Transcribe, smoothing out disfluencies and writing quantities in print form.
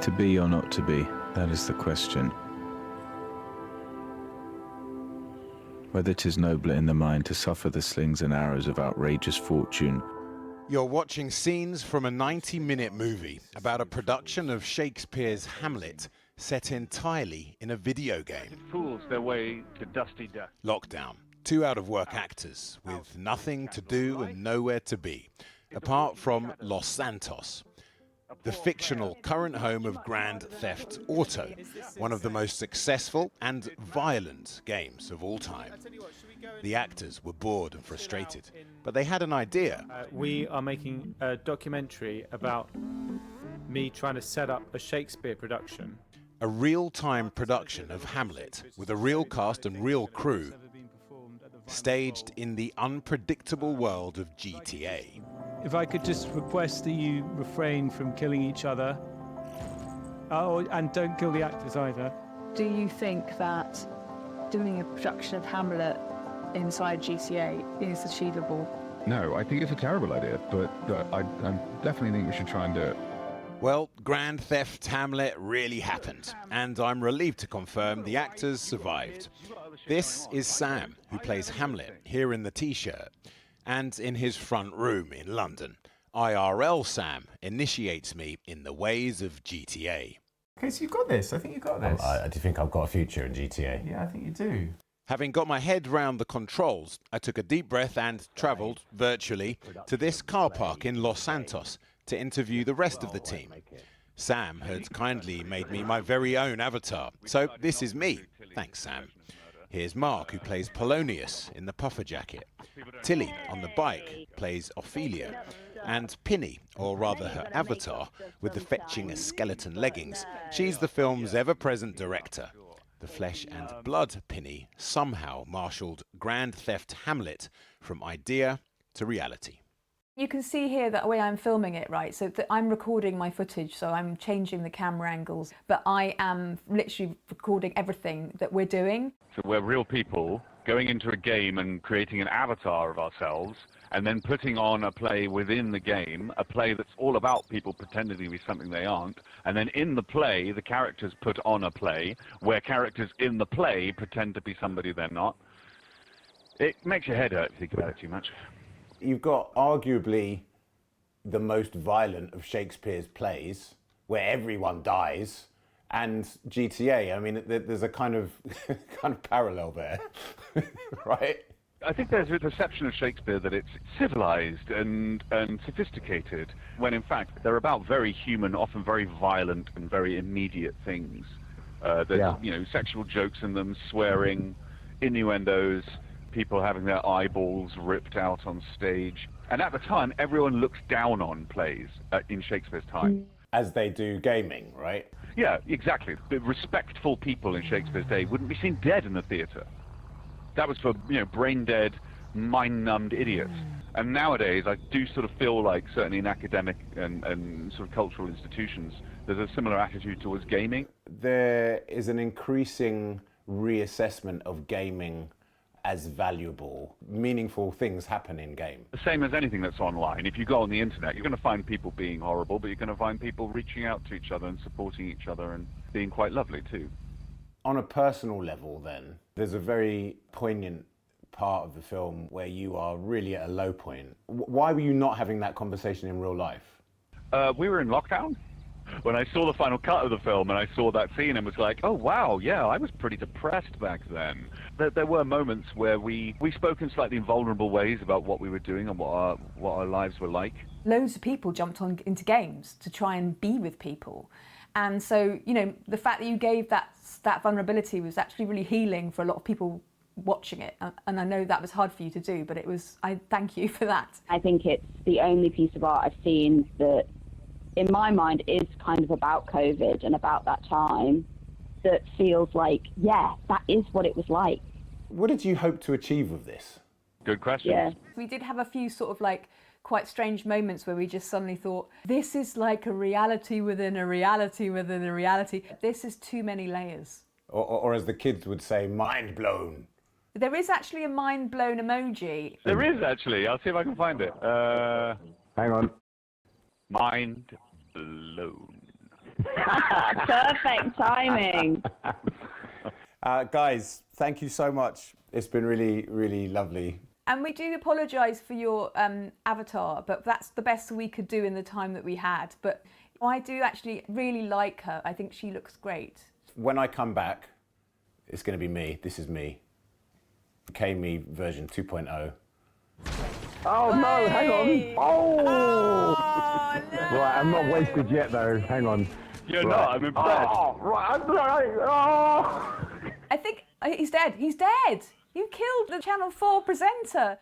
To be or not to be, that is the question. Whether 'tis nobler in the mind to suffer the slings and arrows of outrageous fortune. You're watching scenes from a 90-minute movie about a production of Shakespeare's Hamlet set entirely in a video game. Fools their way to dusty death. Lockdown. 2 out-of-work actors with nothing to do and nowhere to be, apart from Los Santos, the fictional current home of Grand Theft Auto, one of the most successful and violent games of all time. The actors were bored and frustrated, but they had an idea. We are making a documentary about me trying to set up a Shakespeare production. A real-time production of Hamlet with a real cast and real crew, staged in the unpredictable world of GTA. If I could just request that you refrain from killing each other, and don't kill the actors either. Do you think that doing a production of Hamlet inside GTA is achievable? No, I think it's a terrible idea, but I definitely think we should try and do it. Well, Grand Theft Hamlet really happened, and I'm relieved to confirm the actors survived. This is Sam, who plays Hamlet here in the t-shirt, and in his front room in London. IRL Sam initiates me in the ways of GTA. Okay, so you've got this. I think you've got this. I do think I've got a future in GTA. Yeah, I think you do. Having got my head round the controls, I took a deep breath and travelled, virtually, to this car park in Los Santos to interview the rest of the team. Sam had kindly made me my very own avatar, so this is me. Thanks, Sam. Here's Mark, who plays Polonius in the puffer jacket. Tilly, on the bike, plays Ophelia. And Pinny, or rather her avatar, with the fetching skeleton leggings. She's the film's ever-present director. The flesh and blood Pinny somehow marshalled Grand Theft Hamlet from idea to reality. You can see here that way I'm filming it, right? So that I'm recording my footage, so I'm changing the camera angles, but I am literally recording everything that we're doing. So we're real people going into a game and creating an avatar of ourselves and then putting on a play within the game, a play that's all about people pretending to be something they aren't. And then in the play, the characters put on a play where characters in the play pretend to be somebody they're not. It makes your head hurt if you think about it too much. You've got arguably the most violent of Shakespeare's plays, where everyone dies, and GTA. I mean, there's a kind of parallel there, right? I think there's a perception of Shakespeare that it's civilized and sophisticated, when in fact they're about very human, often very violent and very immediate things. There's sexual jokes in them, swearing, innuendos, people having their eyeballs ripped out on stage. And at the time, everyone looks down on plays in Shakespeare's time. As they do gaming, right? Yeah, exactly. The respectful people in Shakespeare's day wouldn't be seen dead in the theatre. That was for, brain-dead, mind-numbed idiots. And nowadays, I do sort of feel like, certainly in academic and sort of cultural institutions, there's a similar attitude towards gaming. There is an increasing reassessment of gaming as valuable. Meaningful things happen in game. The same as anything that's online. If you go on the internet, you're going to find people being horrible, but you're going to find people reaching out to each other and supporting each other and being quite lovely too. On a personal level then, there's a very poignant part of the film where you are really at a low point. Why were you not having that conversation in real life? We were in lockdown. When I saw the final cut of the film and I saw that scene and was like, oh wow, yeah, I was pretty depressed back then. There were moments where we spoke in slightly vulnerable ways about what we were doing and what our lives were like. Loads of people jumped into games to try and be with people. And so, the fact that you gave that vulnerability was actually really healing for a lot of people watching it. And I know that was hard for you to do, but I thank you for that. I think it's the only piece of art I've seen that, in my mind, is kind of about COVID and about that time, that feels like, yeah, that is what it was like. What did you hope to achieve with this? Good question. Yeah. We did have a few sort of quite strange moments where we just suddenly thought, this is like a reality within a reality within a reality. This is too many layers. Or as the kids would say, mind blown. There is actually a mind blown emoji. There is actually. I'll see if I can find it. Hang on. Mind blown. Perfect timing. Guys, thank you so much. It's been really, really lovely. And we do apologise for your avatar, but that's the best we could do in the time that we had. But I do actually really like her. I think she looks great. When I come back, it's going to be me. This is me. K-Me version 2.0. Oh no, hang on. Oh! No. Right, I'm not wasted yet though. Hang on. You're not, I'm impressed. Oh, right, I'm right. Oh! I think he's dead. He's dead. You killed the Channel 4 presenter.